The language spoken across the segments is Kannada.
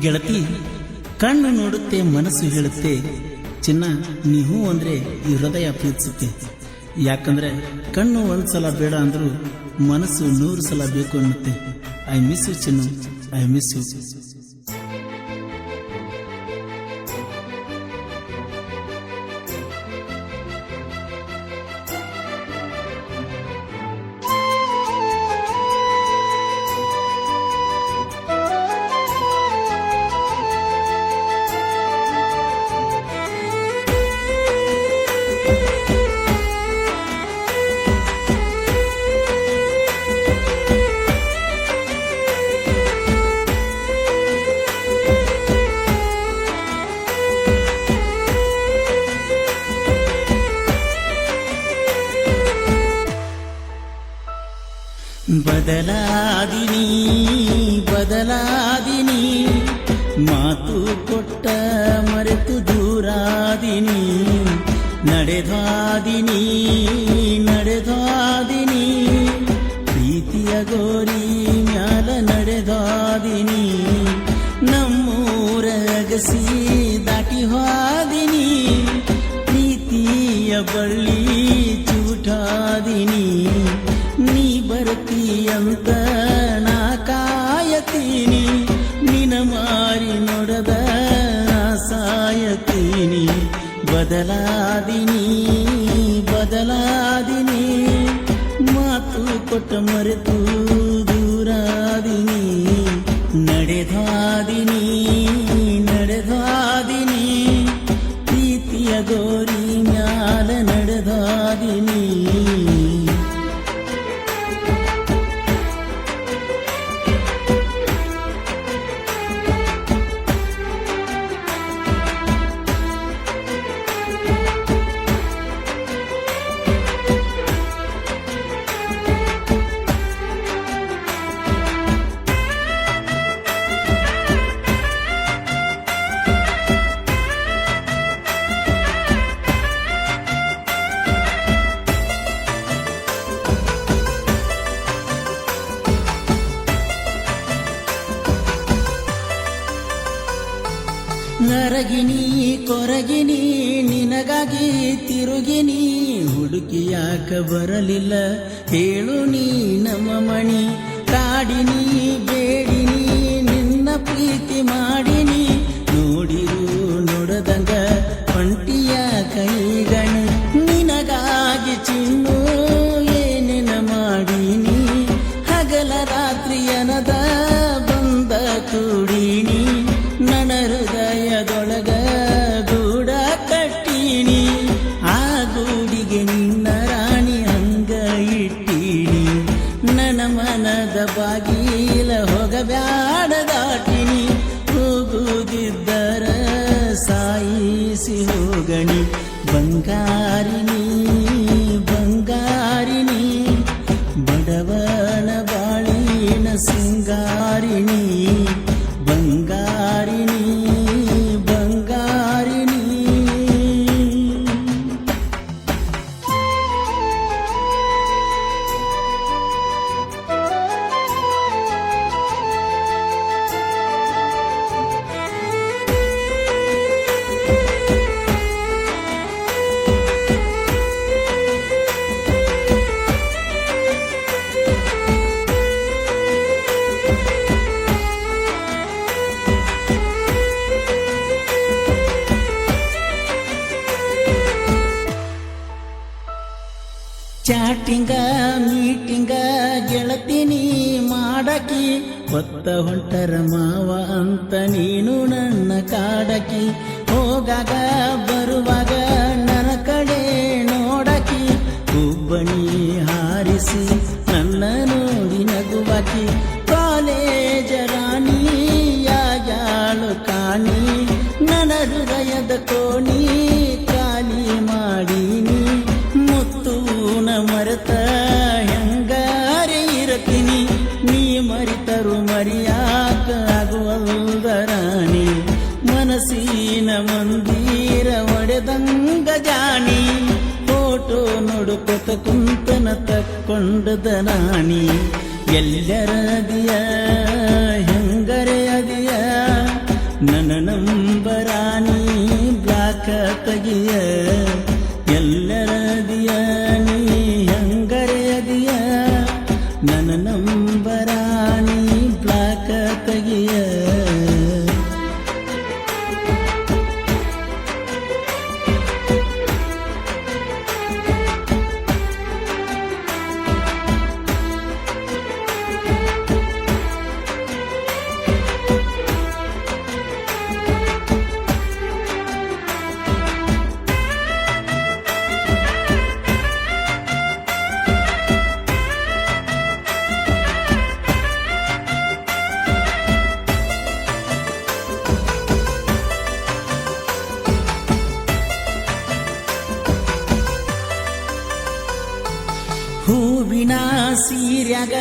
ಗೆಳತಿ, ಕಣ್ಣು ನೋಡುತ್ತೆ, ಮನಸ್ಸು ಹೇಳುತ್ತೆ, ಚಿನ್ನ ನೀವು ಅಂದ್ರೆ ಈ ಹೃದಯ ಪ್ರೀತಿಸುತ್ತೆ. ಯಾಕಂದ್ರೆ ಕಣ್ಣು ಒಂದ್ಸಲ ಬೇಡ ಅಂದ್ರೂ ಮನಸ್ಸು 100 ಸಲ ಬೇಕು ಅನ್ನುತ್ತೆ. I miss you Chinnu, I miss you. ಬದಲಾದಿನಿ ಬದಲಾದಿನಿ, ಮಾತು ಕೊಟ್ಟ ಮರೆತು ದೂರಾದಿನಿ, ನಡೆದಾದಿನಿ ನಡೆದಾದಿನಿ, ಪ್ರೀತಿಯ ಗೋರಿ ಮ್ಯಾಲ ನಡೆದಾದಿನಿ, ನಮ್ಮೂರ ಅಗಸಿ ದಾಟಿ ಹೋದಿನಿ, ಪ್ರೀತಿಯ ಬಳ್ಳಿ ಚೂಟಾದಿನಿ, ನೀ ಬರ್ತೀಯಂತ ನಾ ಕಾಯತೀನಿ, ನಿನ ಮಾರಿ ನೋಡದ ಸಾಯತೀನಿ. ಬದಲಾದಿನಿ ಬದಲಾದಿನಿ, ಮಾತು ಕೊಟ್ಟ ಮರೆತು ದೂರಾದಿನಿ, ನಡೆದಾದಿನಿ ನಡೆದಾದಿನಿ, ಪ್ರೀತಿಯ ಗೋರಿ ಮ್ಯಾಲ ನಡೆದಾದಿನಿ. ನರಗಿನಿ ಕೊರಗಿನಿ ನಿನಗಾಗಿ ತಿರುಗಿನಿ, ಹುಡುಕಿಯಾಕ ಬರಲಿಲ್ಲ ಹೇಳು ನೀ ನಮ್ಮ ಮಣಿ, ಕಾಡಿನಿ ಬೇಡಿನಿ ನಿನ್ನ ಪ್ರೀತಿ ಮಾಡಿನಿ, ನೋಡಿರು ನೋಡದಂಗ ಹೊಂಟಿಯ ಕೈಗಣಿ, ನಿನಗಾಗಿ ಚಿನ್ನು ಏನೇನ ಮಾಡಿನಿ, ಹಗಲ ರಾತ್ರಿ ಅನದ ಬಂದ ಕೂಡಿನಿ, ನನ್ನ ಹೃದಯದೊಳಗ ಗೂಡ ಕಟ್ಟೀನಿ, ಆ ಗೂಡಿಗೆ ನಿನ್ನ ರಾಣಿ ಹಂಗ ಇಟ್ಟೀನಿ, ನನ್ನ ಮನದ ಬಾಗಿಲ ಹೋಗಬ್ಯಾಡ ದಾಟಿನಿ, ಹೋಗುದಿದ್ದರ ಸಾಯಿಸಿ ಹೋಗಣಿ, ಬಂಗಾರಿನಿ ಬಂಗಾರಿನಿ, ಬಡವನ ಬಾಳಿನ ಸಿಂಗಾರಿನಿ, ಬಂಗಾರಿನಿ ಬಂಗಾರಿನಿ. ಚಾಟಿಂಗ ಮೀಟಿಂಗ ಗೆಳತಿನಿ ಮಾಡಕಿ, ಹೊತ್ತ ಹೊಂಟರ ಮಾವ ಅಂತ ನೀನು ನನ್ನ ಕಾಡಕಿ, ಹೋಗಾಗ ಬರುವಾಗ ನನ್ನ ಕಡೆ ನೋಡಕಿ, ಹುಬ್ಬಣಿ ಹಾರಿಸಿ ನನ್ನ ನೋಡಿ ನಗುವಾಕಿ, ಕಾಲೇಜ ರಾಣಿ ಯಾಳು ಕಾಣಿ, ನನ್ನ ಹೃದಯದ ಕೋಣಿ ಖಾಲಿ ಮಾಡೀನಿ, ಮುತ್ತೂನ ಮರೆತ ಹೆಂಗಾರೆ ಇರತೀನಿ, ನೀ ಮರಿತರು ಮರಿಯಾಕ ಆಗುವಲ್ದ ರಾಣಿ, ಮನಸ್ಸಿನ ಮಂದಿರ ಒಡೆದಂಗ ಜಾಣಿ, ಫೋಟೋ ನೋಡುಕೊತ ಕುಂತನ ತಕ್ಕೊಂಡದ ನಾಣಿ, ಎಲ್ಲರದಿಯ ಹೆಂಗರೆ ಅದಿಯ ನನ್ನ ನಂಬರಾಣಿ ಬ್ಲಾಕ ತೆಗಿಯ ಎಲ್ಲರದಿಯ ನೀ ಹೆಂಗರೆಯದಿಯ ನನ್ನ ನಂಬರಾಣಿ ಬ್ಲಾಕ ತೆಗಿಯ ಹೂವಿನ ಸೀರ್ಯಾಗ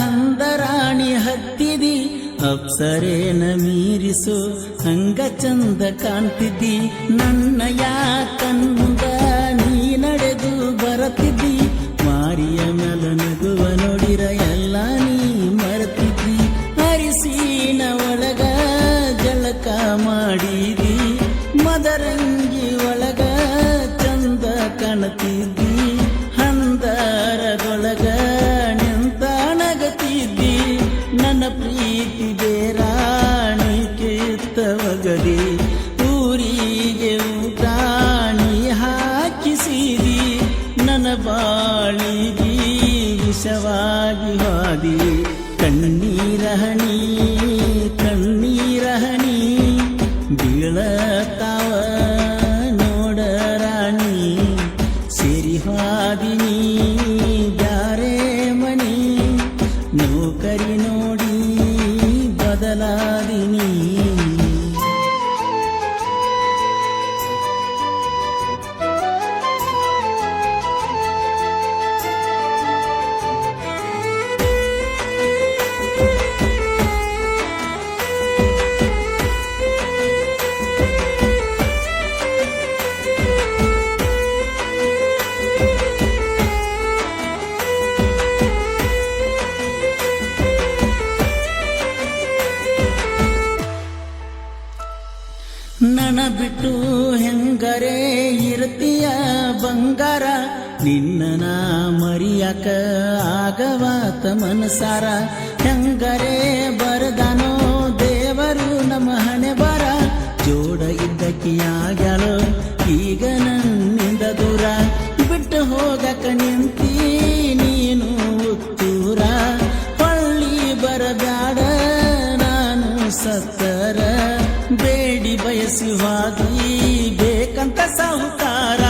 ಹಂದರಾಣಿ ಹತ್ತಿದಿ ಅಪ್ಸರೇನ ಮೀರಿಸು ಹಂಗ ಚಂದ ಕಾಣ್ತಿದ್ದಿ ನನ್ನಯ ಕಣ್ಮುಂದ ನೀ ನಡೆದು ಬರತಿದ್ದಿ ಮಾರಿಯ ಮೆಲ ನಗುವ ನೋಡಿರ ಎಲ್ಲ ನೀ ಮರೆತಿದ್ದಿ ಅರಿಸಿನ ಒಳಗ ಜಳಕ ಮಾಡಿದಿ ಮದರಂಗಿ ಒಳಗ ಚಂದ ಕಾಣತಿದ್ದಿ ಹಂದರದೊಳಗ ನಿಂತ ನಗತಿದ್ದಿ ನನ್ನ ಪ್ರೀತಿ ಬೇರಾಣಿ ಕಿತ್ತವಗದಿ ಊರಿಗೆ ಊಟಾಣಿ ಹಾಕಿಸಿದಿ ನನ್ನ ಬಾಳಿಗೆ ವಿಷವಾಗಿ ಹಾದಿ ಕಣ್ಣೀರಹಣಿ ಕಣ್ಣೀರಹಣಿ ಬೀಳತಾವ ನೋಡರಾಣಿ ಸೇರಿ ಹಾದಿನಿ ಬ್ಯಾರೆ ಮನಿ ನೌಕರಿ ನೋಡಿ ಬದಲಾದಿನಿ ನನ್ನ ಬಿಟ್ಟು ಹೆಂಗರೆ ಇರ್ತೀಯ ಬಂಗಾರ ನಿನ್ನ ಮರಿಯಾಕ ಆಗವಾತ ಮನಸಾರ ಹೆಂಗರೆ ಬರದಾನೋ ದೇವರು ನಮ್ಮ ಹಣೆ ಬರ ಜೋಡ ಇದ್ದಕ್ಕಿಯಾಗ್ಯಾಳೋ ಈಗ ನನ್ನಿಂದ ದೂರ ಬಿಟ್ಟು ಹೋಗಕ ನಿಂತಿ ನೀನು ಉತ್ತೂರ ಹೊಳ್ಳಿ ಬರಬ್ಯಾಡ ನಾನು ಸತ್ತರ ಬೇಡಿ ಬಯಸಿ ಹಾದಿ ಬೇಕಂತ ಸಾಹುಕಾರ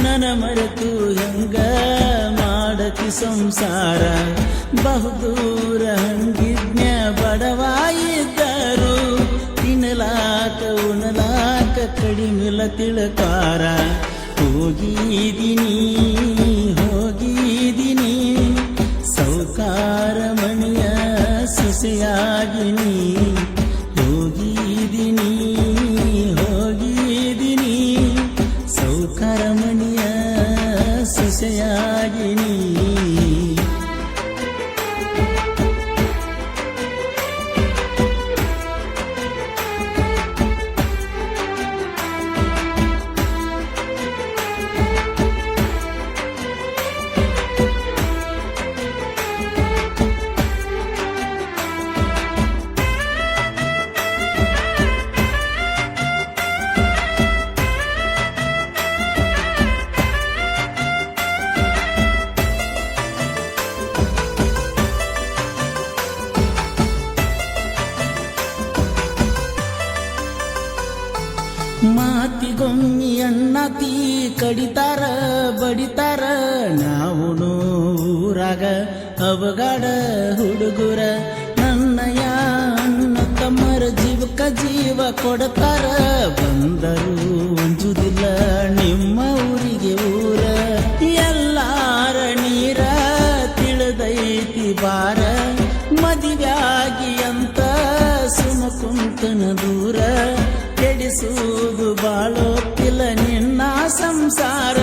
ನನ್ನ ಮರೆತು ಹೆಂಗ ಮಾಡತಿ ಸಂಸಾರ ಬಹುದೂರ ಹಂಗಿಜ್ಞ ಬಡವಾಯಿದ್ದರು ತಿನ್ನಲಾಕ ಉಣಲಾಕ ಕಡಿಮಿಲ್ಲ ತಿಳಕಾರ ಹೋಗಿದಿನಿ ಹೋಗಿದಿನಿ ಸೌಕಾರ ಮಣಿಯ ಸೊಸೆಯಾಗಿನಿ ಹೋಗಿದಿನಿ ಹೋಗಿದಿನಿ ಸೌಕಾರ ಮಣಿಯ ಸೊಸೆಯಾಗಿನಿ ಮಾತಿಗೊಮ್ಮಿ ಅಣ್ಣತಿ ಕಡಿತಾರ ಬಡಿತಾರ ನಾವು ಊರಾಗ ಅವಗಾಡ ಹುಡುಗುರ ನನ್ನಯ ಅಣ್ಣ ತಮ್ಮರ ಜೀವಕ ಜೀವ ಕೊಡ್ತಾರ ಬಂದರು ಅಂಜುದಿಲ್ಲ ನಿಮ್ಮ ಊರಿಗೆ ಊರ ಎಲ್ಲಾರ ನೀರ ತಿಳಿದೈತಿ ಬಾರ ಮದಿವ್ಯಾಗಿ ಅಂತ ಸುಮ ಕುಂತನ ದೂರ ಕೆಡಿಸುವುದು ಬಾಳೋತಿಲ್ಲ ನಿನ್ನ ಸಂಸಾರ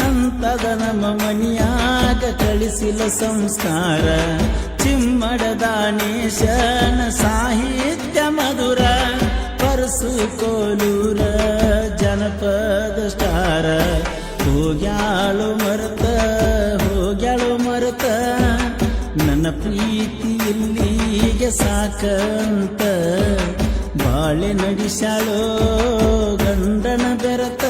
ಅಂತದ ನಮ್ಮ ಮನಿಯಾಗ ಕಳಿಸಿಲ್ಲ ಸಂಸ್ಕಾರ ಚಿಮ್ಮಡ ದಾನೇಶನ ಸಾಹಿತ್ಯ ಮಧುರ ಅರಸು ಕೋಲೂರ ಜನಪದ ಸ್ಟಾರ ಹೋಗ್ಯಾಳು ಮರತ ನನ್ನ ಪ್ರೀತಿ ಇಲ್ಲಿಗೆ ಸಾಕಂತ ಬಾಳೆ ನಡೆಸಾಳೋ ಗಂಡನ ಬೆರತ